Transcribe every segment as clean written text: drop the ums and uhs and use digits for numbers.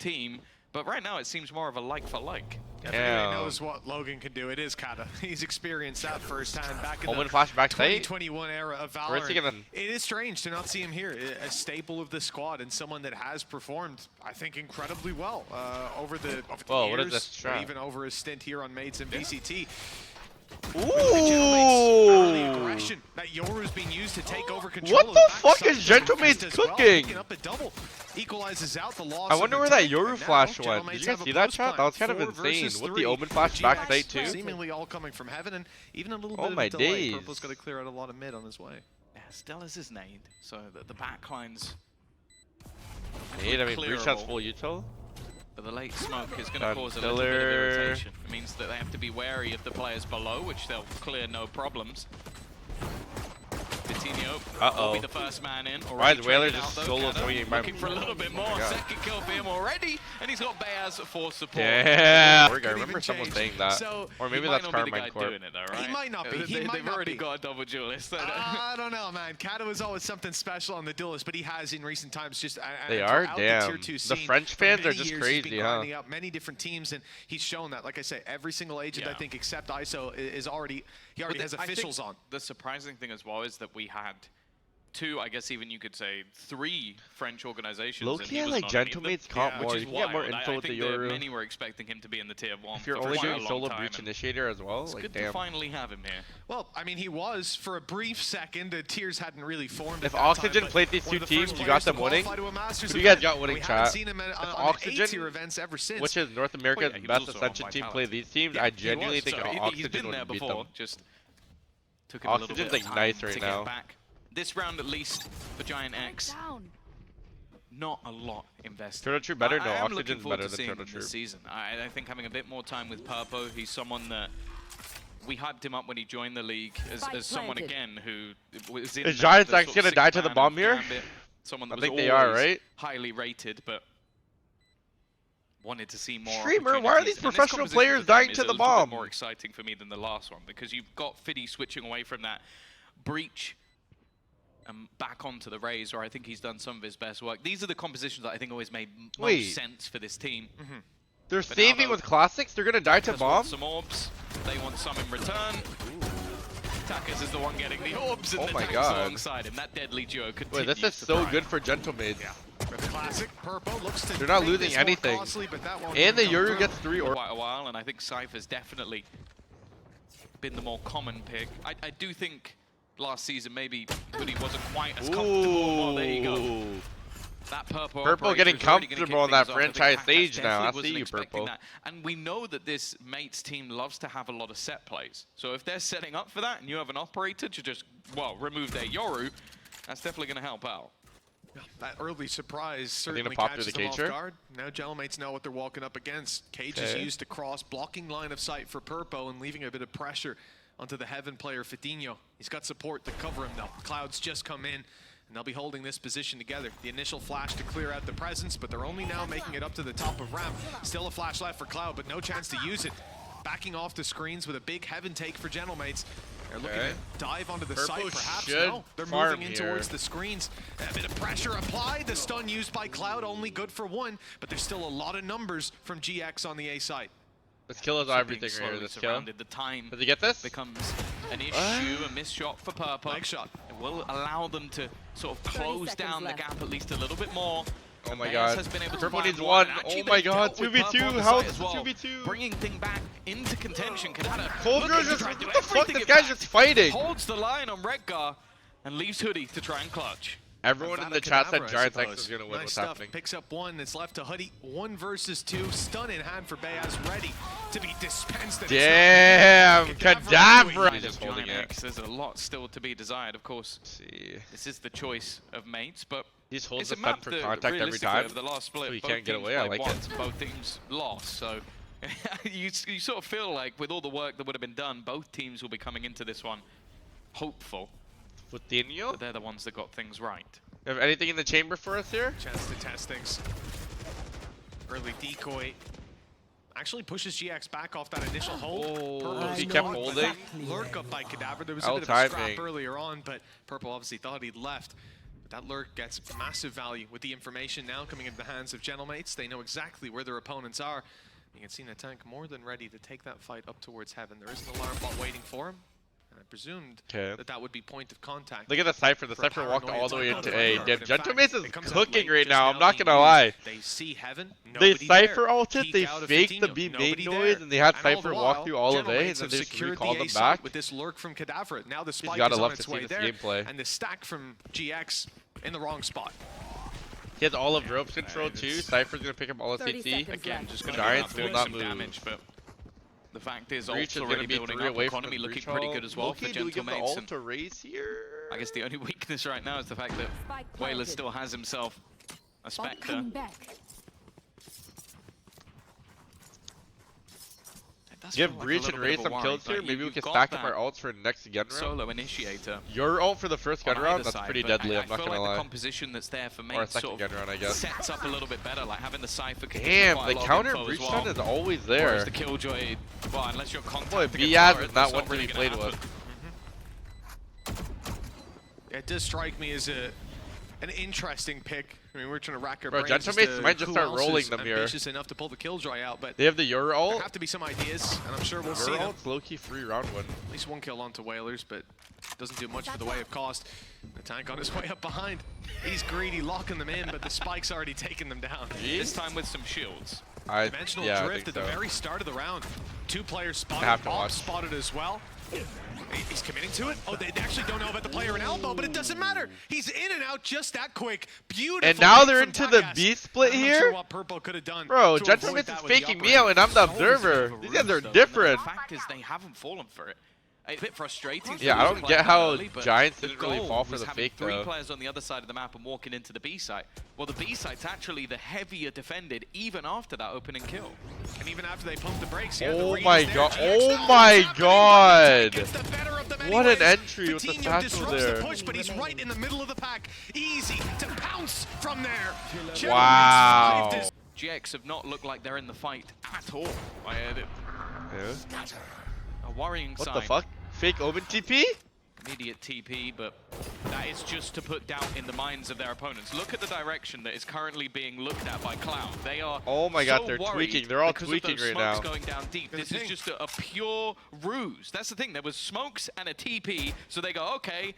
team, but right now it seems more of a like for like. Everybody knows what Logan can do. It is Kata. He's experienced that firsthand back in the flash back 2021 era of Valorant. It is strange to not see him here, a staple of the squad and someone that has performed, I think, incredibly well over the years, what is this strat? even over his stint here on Mates and VCT. Ooh! The aggression that Yoru's being used to take over control. What the fuck is Gentlemate's cooking? Well, up a double. Equalizes out the loss. I wonder where that Yoru flash went. Did you guys see that shot? That was kind of insane. With the Omen flash back state too. Seemingly all coming from heaven, and even a little bit of a delay. Purple's got to clear out a lot of mid on his way. Yeah, Stella's is nade, so the backlines. Nade, I mean, breach shot's full util. But the late smoke is going to cause a little bit of irritation. It means that they have to be wary of the players below, which they'll clear no problems. Vitinho will be the first man in. Why is Whaler just solo swinging by? Looking for a little bit more. Second kill for him already, and he's got Beaz for support. Yeah. I remember someone saying that. So or maybe that's Carmine Corp. Doing it though, right? He might not be. They've already got a double duelist. I don't know, man. Kata was always something special on the duelist, but he has in recent times just. They are damn. The French fans are just crazy, huh? Up many different teams, and he's shown that. Like I say, every single agent I think except ISO is already has officials on. The surprising thing as well is that we had two, I guess even you could say three French organizations. Low-key, I like Gentlemate's comp more. You can get more info with the Yoru. Many were expecting him to be in the tier 1. If you're only doing solo breach initiator as well, it's like good damn. to finally have him here. Well, I mean, he was for a brief second. The tiers hadn't really formed. If Oxygen played these two teams, you got them winning. You guys got winning, chat. If Oxygen, events ever since. which is North America's best Ascension team, play these teams, I genuinely think Oxygen would beat them. Just took him a little bit Oxygen's like nice right now. This round, at least, for Giant X, not a lot invested. Turtle Troop better? No, I am Oxygen's better than Turtle Troop. This season. I think having a bit more time with Purpo, he's someone that we hyped him up when he joined the league as someone again who was in. Is Giants X gonna die to the bomb here? Someone that I think they are, right? Highly rated, but wanted to see more. Streamer, why are these professional players dying to the bomb? More exciting for me than the last one because you've got Fiddy switching away from that breach and back onto the Raze, where I think he's done some of his best work. These are the compositions that I think always made most sense for this team. They're saving with classics? They're gonna die to bomb? Some orbs. They want some in return. Takas is the one getting the orbs and the tanks alongside him. That deadly duo continues. Wait, this is so good for Gentlemates. Classic Purpo looks to. They're not losing anything. And the Yoru gets 3 orbs. Quite a while, and I think Cypher's definitely been the more common pick. I do think last season maybe Hoodie wasn't quite as comfortable. Well, there you go. That Purpo getting comfortable on that franchise stage now. I see you, Purpo. And we know that this Mates team loves to have a lot of set plays. So if they're setting up for that and you have an operator to just, well, remove their Yoru, that's definitely going to help out. That early surprise certainly catches them off guard. Now Gentlemates know what they're walking up against. Cage is used to cross, blocking line of sight for Purpo and leaving a bit of pressure onto the Heaven player, Vitinho. He's got support to cover him, though. Clouds just come in, and they'll be holding this position together. The initial flash to clear out the presence, but they're only now making it up to the top of ramp. Still a flash left for Cloud, but no chance to use it. Backing off the screens with a big Heaven take for Gentlemates. They're looking to dive onto the site, perhaps. No, they're moving in towards the screens. A bit of pressure applied. The stun used by Cloud, only good for 1, but there's still a lot of numbers from GX on the A site. This kill is everything right here. This kill. The time Does he get this? becomes an issue, a missed shot for Purpo. Leg shot. It will allow them to sort of close down the gap at least a little bit more. Oh my god. Purpo needs 1. Oh my god. 2v2. How is 2v2? Bringing thing back into contention. Cold Girl just, what the fuck? This guy's just fighting. Holds the line on Redgar and leaves Hoodie to try and clutch. Everyone in the chat said Giants X is going to win. What's happening? Picks up 1 that's left to Hoodie. 1 versus 2. Stun in hand for Beaz, ready to be dispensed. Damn, Cadaver! He's just holding it. There's a lot still to be desired, of course. See, this is the choice of Mates, but he just holds the stun for contact every time, the last split, so he can't get away. I like it. Both teams lost, so you sort of feel like with all the work that would have been done, both teams will be coming into this one hopeful. Vitinho? But they're the ones that got things right. You have anything in the chamber for us here? Chance to test things. Early decoy. Actually pushes GX back off that initial hold. Oh, he kept holding. Lurk up by Cadaver. There was a bit of a scrap earlier on, but Purple obviously thought he'd left. That lurk gets massive value with the information now coming into the hands of Gentlemates. They know exactly where their opponents are. You can see Natank more than ready to take that fight up towards Heaven. There is an alarm bot waiting for him. And I presumed that would be point of contact. Look at the Cypher. The Cypher walked all the way into A. Damn, Gentlemates is cooking right now. I'm not going to lie. They see Heaven. They Cypher ulted, they faked the B main noise, and they had Cypher walk through all of A, and then they just recalled them back. With this lurk from Cadaver. Now the spike is on its way there. Gameplay. And the stack from GX in the wrong spot. He has all of ropes control too. Cypher's going to pick up all of CT. Again, just going Giants to be will not some move. damage, but the fact is, Breach ult's already building up, economy looking pretty good as well for Gentlemates. Ult to raise here? I guess the only weakness right now is the fact that Whaler still has himself a Spectre. Give Breach and Raze some kills here. Maybe we can stack up our ults for next gun round. Solo initiator. Your ult for the first gun round, that's pretty deadly, I'm not gonna lie. The composition that's there for or a second gun round, I guess. Sets up a little bit better, like having the Cypher. Damn, the counter Breach stun is always there. Whereas the Killjoy, well, unless you're contact. Boy, Biaz is not one to be played with. It does strike me as an interesting pick. I mean, we're trying to rack our brains. Gentlemates might just start rolling them here. Ambitious enough to pull the Killjoy out, but they have the Euro ult. There have to be some ideas, and I'm sure we'll see them. Low-key free round one. At least one kill onto Whalers, but doesn't do much for the way of cost. The tank on his way up behind. He's greedy, locking them in, but the spike's already taken them down. This time with some shields. Dimensional drift at the very start of the round. 2 players spotted. Bob spotted as well. He's committing to it. Oh, they actually don't know about the player in elbow, but it doesn't matter. He's in and out just that quick. Beautiful. And now they're into the B split here. Sure what Purple could have done. Bro, Gentlemates is faking me out, and I'm the observer. These guys are different. The fact is, they haven't fallen for it. A bit frustrating. Yeah, I don't get how Giants didn't really fall for the fake, though. 3 players on the other side of the map and walking into the B site. Well, the B site's actually the heavier defended, even after that opening kill. And even after they pumped the brakes, oh my god! Oh my god! What an entry with the satchel there! The push, but he's right in the middle of the pack. Easy to pounce from there. Wow! GX have not looked like they're in the fight at all. A worrying sign. What the fuck? Fake Omen TP? Immediate TP, but that is just to put doubt in the minds of their opponents. Look at the direction that is currently being looked at by Cloud. They are oh my god, they're tweaking. They're all tweaking right now. Going down deep. This is just a pure ruse. That's the thing. There was smokes and a TP, so they go, okay,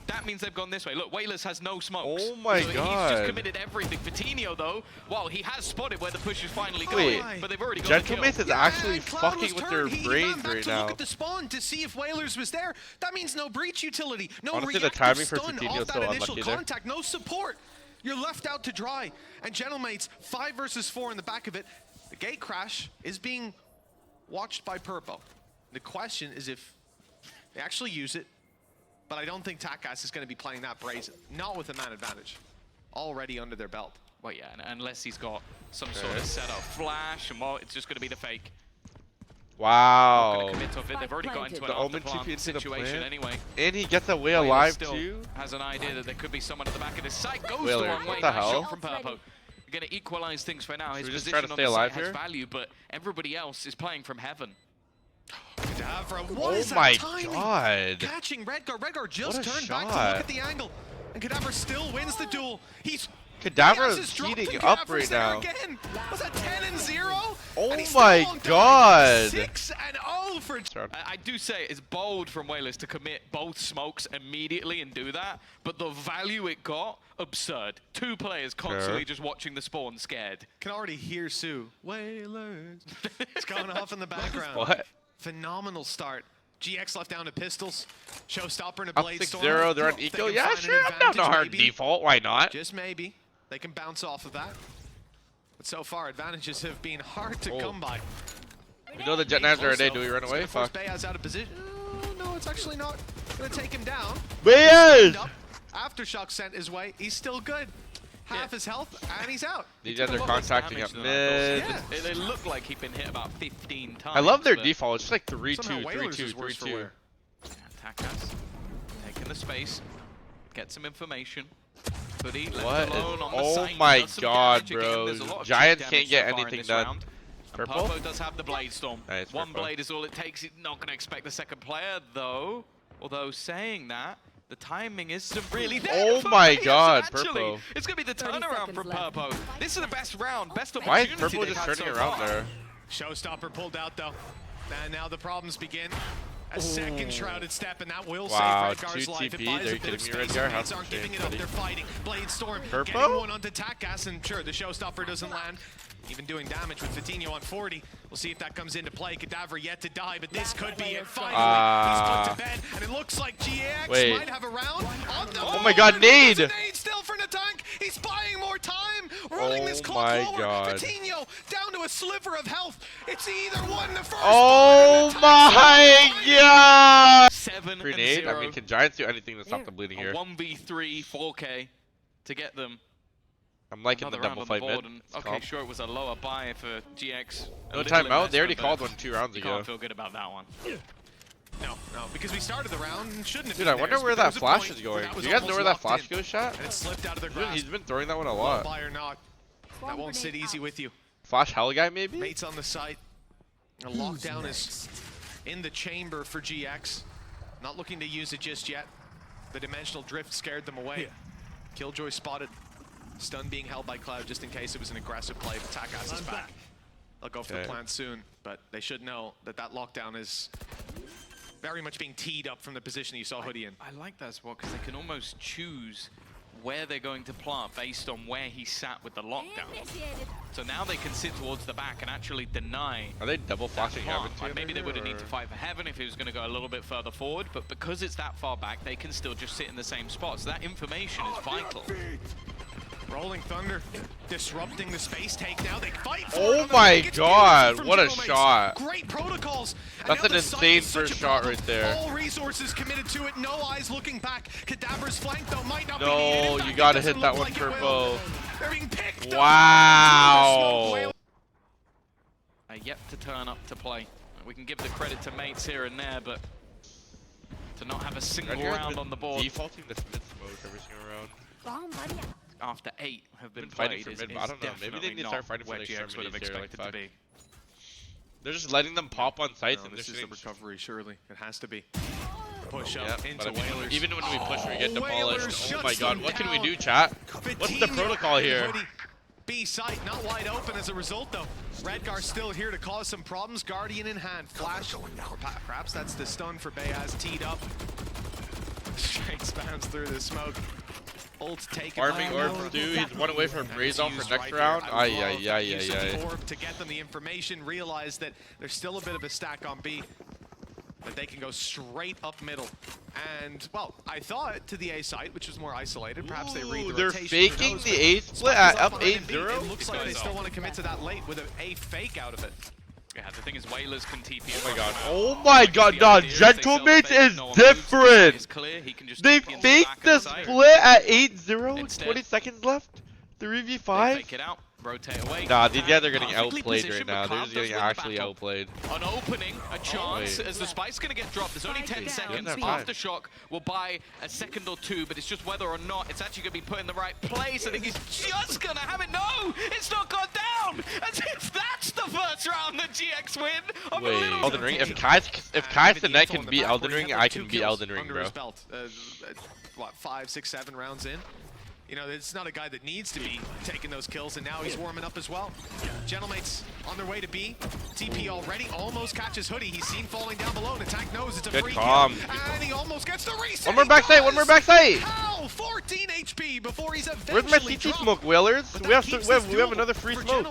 that means they've gone this way. Look, Whalers has no smokes. Oh my god. He's just committed everything. Vitinho, though, well, he has spotted where the push is finally going, but they've already got Gentlemates is actually fucking with their brains right now. Look at the spawn to see if Whalers was there. That means no breach utility, no honestly, the timing for stun Vitinho off that initial unlucky contact, no support. You're left out to dry. And Gentlemates, 5 versus 4 in the back of it. The gate crash is being watched by Purpo. The question is if they actually use it. But I don't think Takas is going to be playing that brazen. Not with a man advantage. Already under their belt. Well, yeah, unless he's got some sort of setup flash, and well, it's just going to be the fake. Wow. They've already got into an after-plant situation anyway. And he gets away alive too. Has an idea that there could be someone at the back of his site. Goes Whaler, the wrong way. what the hell? Shot from Purpo. You're going to equalize things for now. His position on the site has value, but everybody else is playing from heaven. What is my timing? god. Catching Redgar. Redgar just turned back to look at the angle. And Cadaver still wins the duel. Cadaver is heating up right now. Again. Was that 10-0? Oh my god. 6-0 for... I do say it's bold from Whalers to commit both smokes immediately and do that, but the value it got, absurd. 2 players constantly just watching the spawn scared. Can already hear Sue. Whalers. It's going off in the background. What? Phenomenal start. GX left down to pistols. Showstopper and a blade storm. 6-0, they're on eco. Yeah, sure, I'm down to hard default. Why not? Just maybe. They can bounce off of that. But so far, advantages have been hard to come by. We know the Jet Knives are a day. Do we run away? Fuck. Bayaz out of position. No, it's actually not going to take him down. Bayaz! Aftershock sent his way. He's still good. Half his health, and he's out. These guys are contacting up mid. They look like he's been hit about 15 times. I love their default. It's just like 3-2, 3-2, 3-2. Yeah, Takas taking the space, get some information. Hoodie left alone on the site. Oh my god, bro. Giants can't get anything done. Purple does have the blade storm. Nice, 1 blade is all it takes. He's not going to expect the second player, though. Although saying that, The timing isn't really there. Oh for my Players, god, actually. Purpo. It's going to be the turnaround from Purpo. This is the best round, best Why opportunity. is Purpo just turning around there? Showstopper pulled out though. And now the problems begin. A second shrouded step, and that will wow, save Redgar's life. TP, are you kidding me, Redgar? How aren't giving it up. They're fighting. Blade Storm Purpo? getting one onto Takas, and sure, the Showstopper doesn't land. Even doing damage with Vitinho on 40. We'll see if that comes into play. Cadaver yet to die, but this could be it. Finally, he's put to bed, and it looks like GX might have a round on the Oh my god, nade! Nade still for Natank. He's buying more time, running this clock lower. Vitinho down to a sliver of health. It's either one the first. Oh my god! 7 Grenade? and 0. I mean, can Giants do anything to stop the bleeding here? 1v3 4K to get them. I'm liking Another the double round on fight the board, mid. and okay, sure, it was a lower buy for GX. No timeout. They already called one 2 rounds you ago. Can't feel good about that one. No, because we started the round and shouldn't have. Dude, I wonder where that flash is going. Do you guys know where that flash goes, shot? And it slipped out of their grasp. He's been throwing that one a lot. Buy or not, that won't sit easy with you. Flash hell guy maybe? Mates on the site. A lockdown is in the chamber for GX. Not looking to use it just yet. The dimensional drift scared them away. Killjoy spotted. Stun being held by Cloud just in case it was an aggressive play, but Takas is back. They'll go for the plant soon, but they should know that that lockdown is very much being teed up from the position you saw Hoodie in. I like that as well, because they can almost choose where they're going to plant based on where he sat with the lockdown. So now they can sit towards the back and actually deny. Are they double flashing Heaven? Like maybe they wouldn't need to fight for Heaven if he was going to go a little bit further forward, but because it's that far back, they can still just sit in the same spot. So that information is vital. Rolling Thunder, disrupting the space take now. They fight for Oh my god, what a Gentleman's. shot. Great protocols. That's an insane first shot right there. All resources committed to it, no eyes looking back. Cadaver's flank though might not be No, needed. you gotta hit that one for Bo. They're being picked Wow. Yet to turn up to play. We can give the credit to mates here and there, but to not have a single round on the board. Defaulting this mid smoke every single round. After 8 have been fighting played, for mid, is I don't know. Maybe they need to start fighting for where the GX would have extremities here, expected like, to be. They're just letting them pop on sites, No, and this they're is a shooting. recovery, surely. It has to be. Push Yeah, up but into I mean, Whalers. even when we push, we get Whalers demolished. Oh my shuts god, them what can we down. do, chat? What's the Vitinho protocol and here? Hoodie. B site not wide open as a result though. Redgar still here to cause some problems. Guardian in hand. Flash. Perhaps that's the stun for Bayaz teed up. Shanks spams through the smoke. Ult taken. Farming orbs, dude. He's one away from raise off for next round. To get them the information, realize that there's still a bit of a stack on B. That they can go straight up middle. And, well, I thought to the A site, which was more isolated, perhaps they read the They're rotation. faking the A split at up 8-0? It looks like they still want to commit to that late with an A fake out of it. Yeah, the thing is, Whalers can TP. Oh my god. Oh my god, nah, Gentlemates is different! They faked the split at 8-0, 20 seconds left? 3v5? Fake it out. Rotate away. Nah, these guys are getting outplayed right now. They're just getting actually outplayed. An opening, a chance, as the spike's going to get dropped. There's only 10 seconds. Aftershock will buy a second or two, but it's just whether or not it's actually going to be put in the right place. I think he's just going to have it. No, it's not gone down. As if that's the first round that GX win. Wait, Elden Ring? If Kai Sinet can beat Elden Ring, I can beat Elden Ring, bro. What, 5, 6, 7 rounds in? You know, it's not a guy that needs to be taking those kills, and now he's warming up as well. Gentlemates on their way to B. TP already almost catches Hoodie. He's seen falling down below, and Attack knows it's a free kill. And he almost gets the reset. One more backside, one more backside! How? 14 HP before he's eventually Where's my CT smoke, Whalers? We have another free smoke.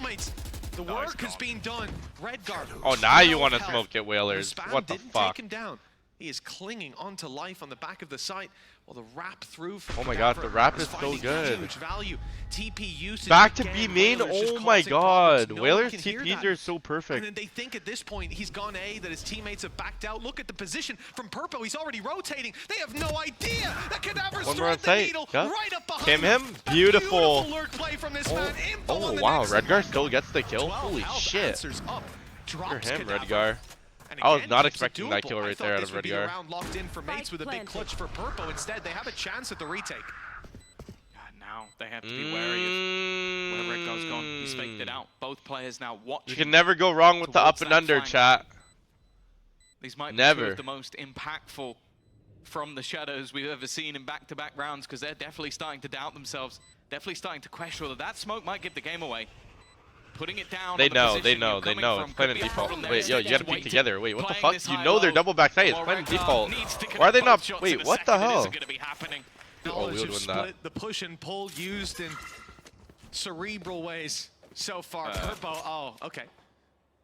The work has been done. Redgar. Oh, now you want to smoke it, Whalers. What the fuck? Take him down. He is clinging onto life on the back of the site. Well, the wrap through from oh my god, the wrap is so good. Huge value. TP usage back to again, B main, Whalers oh my god. No Whalers TPs are so perfect. And then they think at this point he's gone A, that his teammates have backed out. Look at the position from Purpo, he's already rotating. They have no idea that Cadaver's thread the needle right up behind him. Beautiful. Lurk play from this man. Oh wow, Redgar still gets the kill. Holy shit. Up, for him, Redgar. I was not expecting that kill right there out of Redgar. Locked in for mates with a big clutch for Purpo. Instead, they have a chance at the retake. Now they have to be wary of where Redgar's gone. He's faked it out. Both players now watching. You can never go wrong with the up and under, chat. These might be two of the most impactful from the shadows we've ever seen in back-to-back rounds, because they're definitely starting to doubt themselves, definitely starting to question whether that smoke might give the game away. Putting it down. They know. It's planted default. Wait, yo, you gotta peek together. Wait, what the fuck? You know they're double backside. It's planted default. Why are they not? Wait, what the hell? Oh, we'll win that. The push and pull used in cerebral ways so far. Purpo, oh, okay.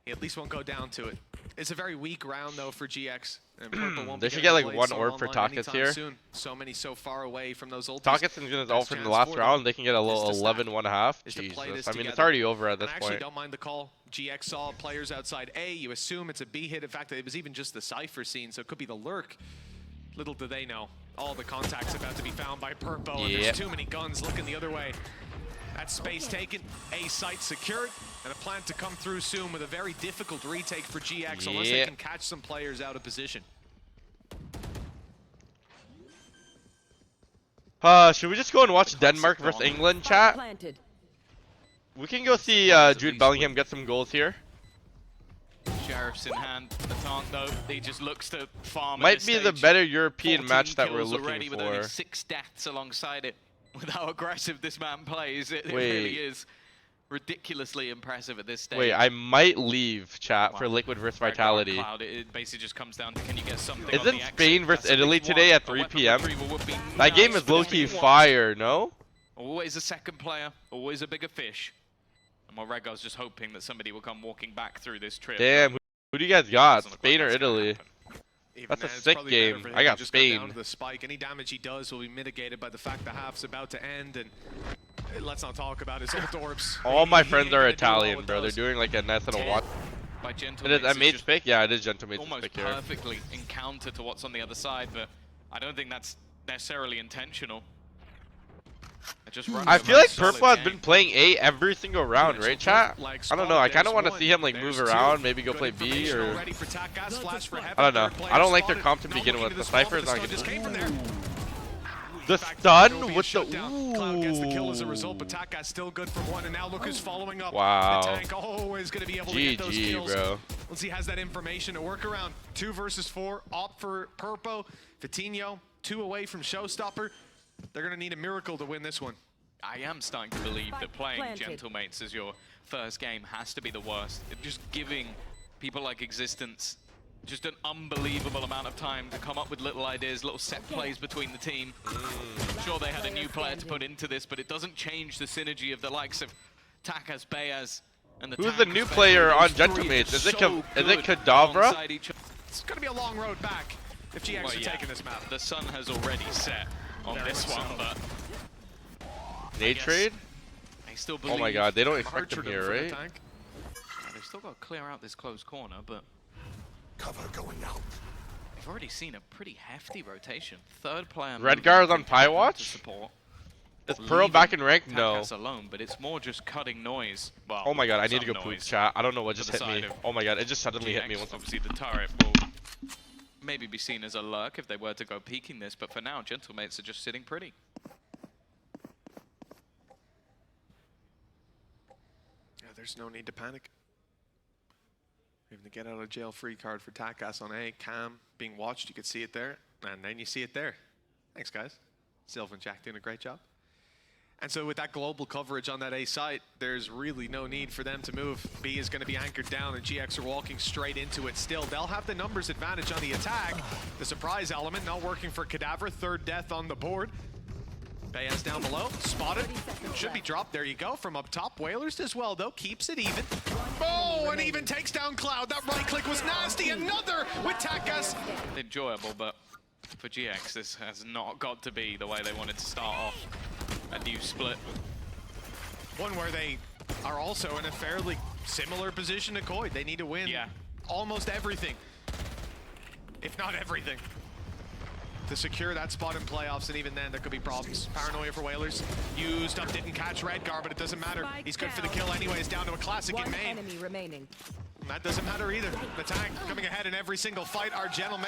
He at least won't go down to it. It's a very weak round though for GX. And they should get like one orb for Takas here. Soon. So many so far away from those ultis. Takas is gonna ult from the last round. They can get a little 11-1/2. Jesus, I mean it's already over at this point. Actually, don't mind the call. GX saw players outside A. You assume it's a B hit. In fact, it was even just the Cypher scene, so it could be the lurk. Little do they know, all the contacts about to be found by Purpo, and there's too many guns looking the other way. That space taken, A site secured, and a plan to come through soon with a very difficult retake for GX unless they can catch some players out of position. Should we just go and watch Denmark versus England, chat? We can go see Jude Bellingham get some goals here. Sheriff's in hand. Baton, though, he just looks to farm. Might be the better European match that we're looking with for. only 6 deaths alongside it. With how aggressive this man plays, it really is ridiculously impressive at this stage. Wait, I might leave, chat, for Liquid versus Vitality. Cloud, it basically just comes down to can you get something. Isn't Spain versus Italy today at 3 p.m.? That game is low-key fire, no? Always a second player, always a bigger fish. And Morrego's just hoping that somebody will come walking back through this trip. Damn, who do you guys got? Spain or Italy? That's a sick game. I got Spain. Down to the spike. Any damage he does will be mitigated by the fact the half's about to end, and let's not talk about his old orbs. All my friends are Italian, bro. They're doing like a nice little watch. It is a mate's pick? Yeah, it is Gentlemate's pick here. Almost perfectly encounter to what's on the other side, but I don't think that's necessarily intentional. I feel like Purple has been playing A every single round, right, chat? I don't know. I kind of want to see him like move around, maybe go play B or. I don't know. I don't like their comp to begin with. The Cypher is not good. The stun with the Cloud gets the kill as a result, but Takas still good for one, and now look who's following up. Wow. The tank always going to be able to get those kills. Bro. Once he has that information to work around. 2 versus 4, opt for Purpo, Vitinho, 2 away from Showstopper. They're going to need a miracle to win this one. I am starting to believe that playing Gentlemates as your first game has to be the worst. Just giving people like Existence just an unbelievable amount of time to come up with little ideas, little set plays between the team. Sure, they had a new player to put into this, but it doesn't change the synergy of the likes of Takas, Bayaz, and the Who's the new player on Gentlemates? Is it Kadavra? It's going to be a long road back if GX are taking this map. The sun has already set on this one, but... Nade trade? I still oh my god, they don't expect him here, right? They've still got to clear out this close corner, but... Cover going out. We've already seen a pretty hefty rotation. Third player... Redgar's on Pie Watch? Is Pearl back in rank? No. Alone, but it's more just cutting noise. Well, oh my god, I need to go poop, chat. I don't know what just hit me. Oh my god, it just suddenly hit me. Obviously the turret will maybe be seen as a lurk if they were to go peeking this, but for now, Gentlemates are just sitting pretty. Yeah, there's no need to panic. Even the get out of jail free card for Takas on A. Cam being watched, you could see it there, and then you see it there. Thanks, guys. Sylvan Jack doing a great job. And so with that global coverage on that A site, there's really no need for them to move. B is going to be anchored down, and GX are walking straight into it still. They'll have the numbers advantage on the attack. The surprise element not working for Cadaver. 3rd death on the board. Bayaz down below, spotted. Should be dropped. There you go from up top. Whalers as well, though. Keeps it even. Oh, and even takes down Cloud. That right click was nasty. Another with Takas. Enjoyable, but for GX, this has not got to be the way they wanted to start off a new split. One where they are also in a fairly similar position to Koi. They need to win almost everything, if not everything, to secure that spot in playoffs, and even then there could be problems. Paranoia for Whalers. Used up, didn't catch Redgar, but it doesn't matter. He's good for the kill anyways, down to a classic in main. Enemy remaining. That doesn't matter either. The tank coming ahead in every single fight, our gentlemen.